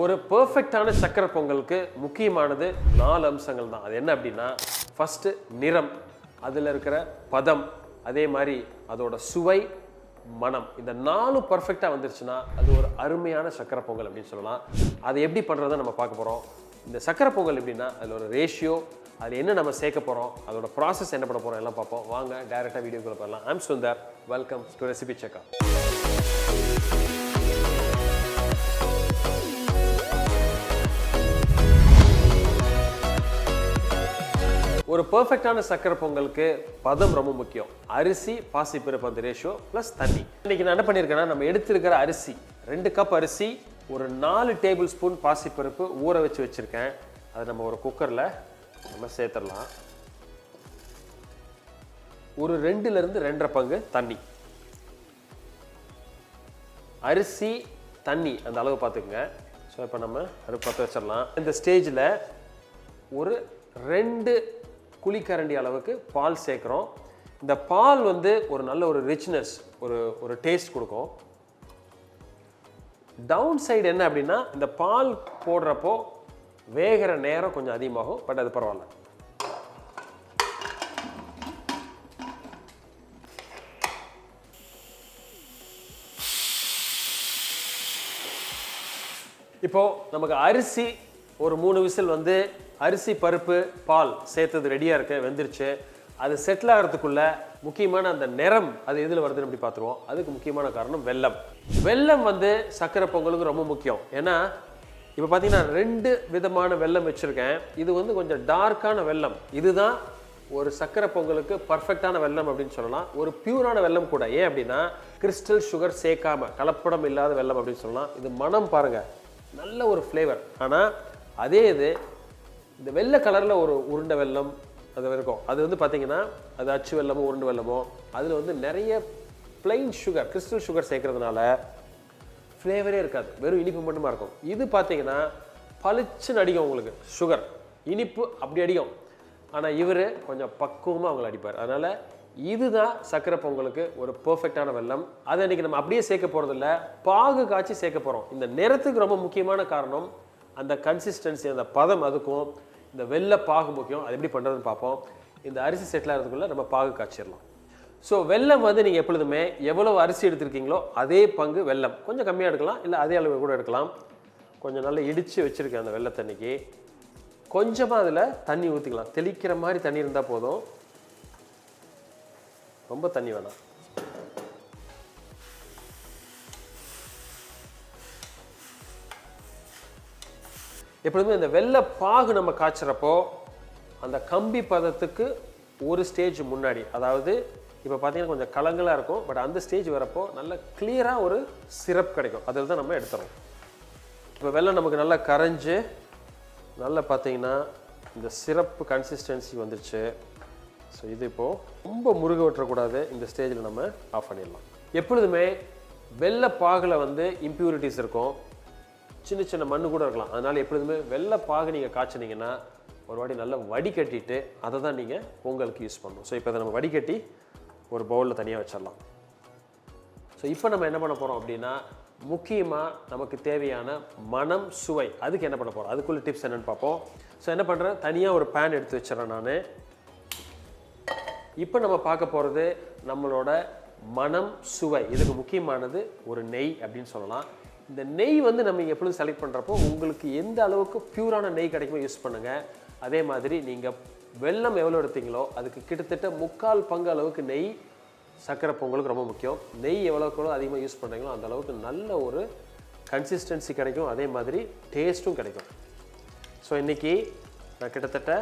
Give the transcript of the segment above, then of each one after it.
ஒரு பெர்ஃபெக்ட்டான சக்கரை பொங்கலுக்கு முக்கியமானது 4 அம்சங்கள் தான். அது என்ன அப்படின்னா, ஃபர்ஸ்ட் நிறம், அதில் இருக்கிற பதம், அதே மாதிரி அதோட சுவை, மனம், இந்த 4 பர்ஃபெக்டாக வந்துருச்சுன்னா அது ஒரு அருமையான சக்கரை பொங்கல் அப்படின்னு சொல்லலாம். அதை எப்படி பண்ணுறதை நம்ம பார்க்க போகிறோம். இந்த சக்கரை பொங்கல் எப்படின்னா அதில் ஒரு ரேஷியோ, அதில் என்ன நம்ம சேர்க்க போகிறோம், அதோட ப்ராசஸ் என்ன பண்ண போகிறோம் எல்லாம் பார்ப்போம். வாங்க டைரெக்டாக வீடியோக்குள்ள போகலாம். I'm Sundar, welcome to recipe செக்கா. ஒரு பெர்ஃபெக்டான சக்கரை பொங்கலுக்கு பதம் ரொம்ப முக்கியம். அரிசி, பாசிப்பருப்பு அந்த ரேஷியோ ப்ளஸ் தண்ணி. இன்னைக்கு நான் என்ன பண்ணியிருக்கேன்னா, நம்ம எடுத்திருக்கிற அரிசி 2 கப் அரிசி, ஒரு 4 டேபிள் ஸ்பூன் பாசிப்பருப்பு ஊற வச்சிருக்கேன். அதை நம்ம ஒரு குக்கரில் நம்ம சேர்த்துடலாம். ஒரு 2லேருந்து 2.5 பங்கு தண்ணி. அரிசி தண்ணி அந்த அளவு பார்த்துக்குங்க. ஸோ இப்போ நம்ம அடுப்பு பற்ற வச்சிடலாம். இந்த ஸ்டேஜில் ஒரு 2 குழிக்கரண்டி அளவுக்கு பால் சேர்க்குறோம். இந்த பால் வந்து ஒரு நல்ல ஒரு ரிச்னஸ், ஒரு டேஸ்ட் கொடுக்கும். டவுன் சைடு என்ன அப்படின்னா, இந்த பால் போடுறப்போ வேகிற நேரம் கொஞ்சம் அதிகமாகும். பட் அது பரவாயில்ல. இப்போ நமக்கு அரிசி ஒரு 3 விசில் வந்து அரிசி, பருப்பு, பால் சேர்த்தது ரெடியாக இருக்கு, வெந்துருச்சு. அது செட்டில் ஆகிறதுக்குள்ள முக்கியமான அந்த நிறம் அது எதில் வருதுன்னு அப்படி பார்த்துருவோம். அதுக்கு முக்கியமான காரணம் வெல்லம். வெல்லம் வந்து சக்கரை பொங்கலுக்கு ரொம்ப முக்கியம். ஏன்னா இப்போ பார்த்தீங்கன்னா 2 விதமான வெல்லம் வச்சுருக்கேன். இது வந்து கொஞ்சம் டார்க்கான வெல்லம். இதுதான் ஒரு சக்கரை பொங்கலுக்கு பர்ஃபெக்டான வெல்லம் அப்படின்னு சொல்லலாம். ஒரு பியூரான வெல்லம் கூட. ஏன் அப்படின்னா கிறிஸ்டல் சுகர் சேர்க்காம கலப்படம் இல்லாத வெல்லம் அப்படின்னு சொல்லலாம். இது மனம் பாருங்க, நல்ல ஒரு ஃப்ளேவர். ஆனால் அதே இது இந்த வெள்ளை கலரில் ஒரு உருண்டை வெல்லம் அது இருக்கும். அது வந்து பார்த்தீங்கன்னா அது அச்சு வெல்லமோ உருண்டை வெல்லமோ, அதில் வந்து நிறைய பிளைன் சுகர், கிறிஸ்டல் சுகர் சேர்க்கறதுனால ஃப்ளேவரே இருக்காது, வெறும் இனிப்பு மட்டுமா இருக்கும். இது பார்த்தீங்கன்னா பளிச்சுன்னு அடிக்கும் உங்களுக்கு சுகர், இனிப்பு அப்படி அடிக்கும். ஆனால் இவர் கொஞ்சம் பக்குவமாக அவங்களை அடிப்பார். அதனால் இதுதான் சக்கரை பொங்கலுக்கு ஒரு பெர்ஃபெக்டான வெல்லம். அதை இன்றைக்கி நம்ம அப்படியே சேர்க்க போகிறதில்ல, பாகு காய்ச்சி சேர்க்க போகிறோம். இந்த நிறத்துக்கு ரொம்ப முக்கியமான காரணம் அந்த கன்சிஸ்டன்சி, அந்த பதம். அதுக்கும் இந்த வெள்ளை பாகு முக்கியம். அது எப்படி பண்ணுறதுன்னு பார்ப்போம். இந்த அரிசி செட்டில் ஆகிறதுக்குள்ளே நம்ம பாகு காய்ச்சிடலாம். ஸோ வெல்லம் வந்து நீங்கள் எப்பொழுதுமே எவ்வளோ அரிசி எடுத்துருக்கீங்களோ அதே பங்கு வெல்லம். கொஞ்சம் கம்மியாக எடுக்கலாம், இல்லை அதே அளவு கூட எடுக்கலாம். கொஞ்சம் நல்லா இடித்து வச்சுருக்கேன் அந்த வெள்ளத்தண்ணிக்கு. கொஞ்சமாக அதில் தண்ணி ஊற்றிக்கலாம். தெளிக்கிற மாதிரி தண்ணி இருந்தால் போதும், ரொம்ப தண்ணி வேணாம். எப்பொழுதுமே இந்த வெள்ளை பாகு நம்ம காய்ச்சறப்போ அந்த கம்பி பதத்துக்கு ஒரு ஸ்டேஜ் முன்னாடி, அதாவது இப்போ பார்த்தீங்கன்னா கொஞ்சம் கலங்களாக இருக்கும், பட் அந்த ஸ்டேஜ் வரப்போ நல்ல கிளியராக ஒரு சிரப் கிடைக்கும். அதில் தான் நம்ம எடுத்துறோம். இப்போ வெல்லம் நமக்கு நல்லா கரைஞ்சி நல்லா பார்த்தீங்கன்னா இந்த சிரப்பு கன்சிஸ்டன்சி வந்துருச்சு. ஸோ இது இப்போது ரொம்ப முருக விட்டுறக்கூடாது. இந்த ஸ்டேஜில் நம்ம ஆஃப் பண்ணிடலாம். எப்பொழுதுமே வெள்ளை பாகில் வந்து இம்ப்யூரிட்டிஸ் இருக்கும், சின்ன சின்ன மண்ணு கூட இருக்கலாம். அதனால் எப்பொழுதுமே வெள்ளை பாகு நீங்கள் காய்ச்சினீங்கன்னா ஒரு வாட்டி நல்லா வடிகட்டிட்டு அதை தான் நீங்கள் பொங்கலுக்கு யூஸ் பண்ணணும். ஸோ இப்போ அதை நம்ம வடிகட்டி ஒரு பவுலில் தனியாக வச்சிடலாம். ஸோ இப்போ நம்ம என்ன பண்ண போகிறோம் அப்படின்னா, முக்கியமாக நமக்கு தேவையான மனம், சுவை, அதுக்கு என்ன பண்ண போகிறோம், அதுக்குள்ள டிப்ஸ் என்னென்னு பார்ப்போம். ஸோ என்ன பண்ணுறேன், தனியாக ஒரு பேன் எடுத்து வச்சிடறேன் நான். இப்போ நம்ம பார்க்க போகிறது நம்மளோட மனம், சுவை. இதுக்கு முக்கியமானது ஒரு நெய் அப்படின்னு சொல்லலாம். இந்த நெய் வந்து நம்ம எப்பொழுதும் செலக்ட் பண்ணுறப்போ உங்களுக்கு எந்த அளவுக்கு பியூரான நெய் கிடைக்குமோ யூஸ் பண்ணுங்கள். அதே மாதிரி நீங்கள் வெல்லம் எவ்வளோ எடுத்தீங்களோ அதுக்கு கிட்டத்தட்ட 3/4 பங்கு அளவுக்கு நெய் சக்கரை பொங்கலுக்கு ரொம்ப முக்கியம். நெய் எவ்வளோக்கு அதிகமாக யூஸ் பண்ணுறீங்களோ அந்த அளவுக்கு நல்ல ஒரு கன்சிஸ்டன்சி கிடைக்கும், அதே மாதிரி டேஸ்ட்டும் கிடைக்கும். ஸோ இன்றைக்கி நான் கிட்டத்தட்ட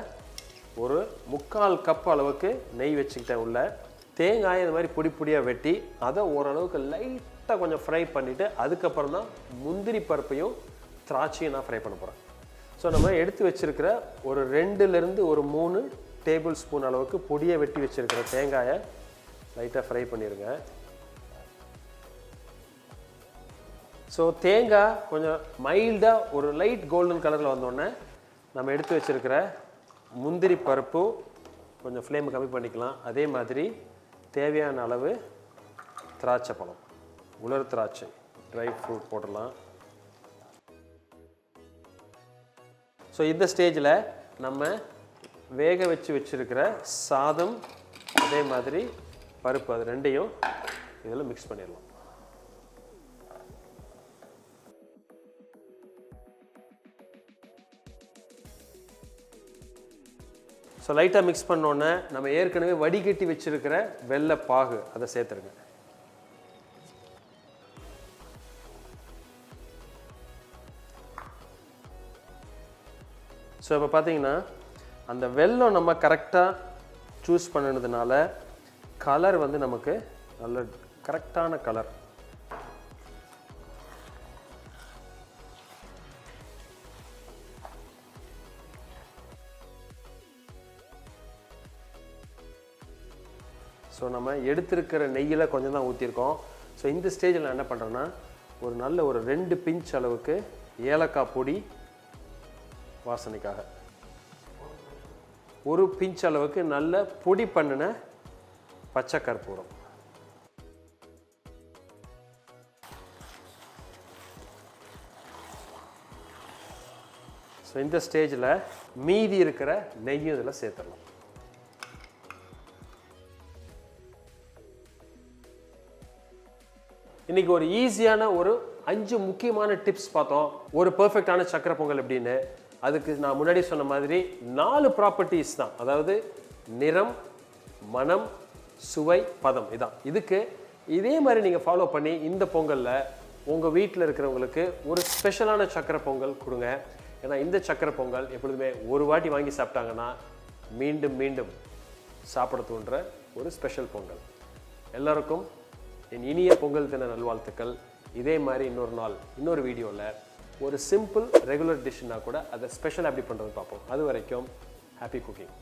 ஒரு 3/4 கப் அளவுக்கு நெய் வச்சுக்கிட்டேன். உள்ள தேங்காயை இந்த மாதிரி பொடியாக வெட்டி அதை ஓரளவுக்கு லைட்டாக கொஞ்சம் ஃப்ரை பண்ணிவிட்டு அதுக்கப்புறம் தான் முந்திரி பருப்பையும் திராட்சையும் நான் ஃப்ரை பண்ண போகிறேன். ஸோ நம்ம எடுத்து வச்சுருக்கிற ஒரு 2லேருந்து ஒரு 3 டேபிள் ஸ்பூன் அளவுக்கு பொடியை வெட்டி வச்சுருக்கிற தேங்காயை லைட்டாக ஃப்ரை பண்ணிடுங்க. ஸோ தேங்காய் கொஞ்சம் மைல்டாக ஒரு லைட் கோல்டன் கலரில் வந்தோடனே நம்ம எடுத்து வச்சுருக்கிற முந்திரி பருப்பு கொஞ்சம் ஃப்ளேம் கம்மி பண்ணிக்கலாம். அதே மாதிரி தேவையான அளவு திராட்சை பழம், உலர் திராட்சை, ட்ரை ஃப்ரூட் போடலாம். ஸோ இந்த ஸ்டேஜில் நம்ம வேக வச்சிருக்கிற சாதம் அதே மாதிரி பருப்பு அது ரெண்டையும் இதில் மிக்ஸ் பண்ணிடலாம். ஸோ லைட்டாக மிக்ஸ் பண்ணோன்னே நம்ம ஏற்கனவே வடிகட்டி வச்சிருக்கிற வெள்ளை பாகு அதை சேர்த்துருங்க. ஸோ இப்போ பார்த்தீங்கன்னா அந்த வெல்லம் நம்ம கரெக்டாக சூஸ் பண்ணினதுனால கலர் வந்து நமக்கு நல்ல கரெக்டான கலர். ஸோ நம்ம எடுத்திருக்கிற நெய்யில் கொஞ்சம் தான் ஊற்றிருக்கோம். ஸோ இந்த ஸ்டேஜில் நான் என்ன பண்ணுறேன்னா ஒரு நல்ல ஒரு 2 பிஞ்ச் அளவுக்கு ஏலக்காய் பொடி வாசனைக்காக, 1 பிஞ்ச் அளவுக்கு நல்ல பொடி பண்ணின பச்சை கற்பூரம். ஸோ இந்த ஸ்டேஜில் மீதி இருக்கிற நெய்யும் இதில் சேர்த்துடலாம். இன்றைக்கி ஒரு ஈஸியான ஒரு 5 முக்கியமான டிப்ஸ் பார்த்தோம். ஒரு பர்ஃபெக்டான சக்கரை பொங்கல் எப்படின்னு. அதுக்கு நான் முன்னாடி சொன்ன மாதிரி 4 ப்ராப்பர்ட்டிஸ் தான். அதாவது நிறம், மனம், சுவை, பதம். இதான் இதுக்கு இதே மாதிரி நீங்கள் ஃபாலோ பண்ணி இந்த பொங்கலில் உங்கள் வீட்டில் இருக்கிறவங்களுக்கு ஒரு ஸ்பெஷலான சக்கரை பொங்கல் கொடுங்க. ஏன்னா இந்த சக்கரை பொங்கல் எப்பொழுதுமே ஒரு வாட்டி வாங்கி சாப்பிட்டாங்கன்னா மீண்டும் மீண்டும் சாப்பிட தோன்ற ஒரு ஸ்பெஷல் பொங்கல். எல்லாருக்கும் என் இனிய பொங்கல் தின நல்வாழ்த்துக்கள். இதே மாதிரி இன்னொரு நாள் இன்னொரு வீடியோவில் ஒரு சிம்பிள் ரெகுலர் டிஷ்னா கூட அதை ஸ்பெஷல் எப்படி பண்ணுறது பார்ப்போம். அது வரைக்கும் ஹாப்பி குக்கிங்.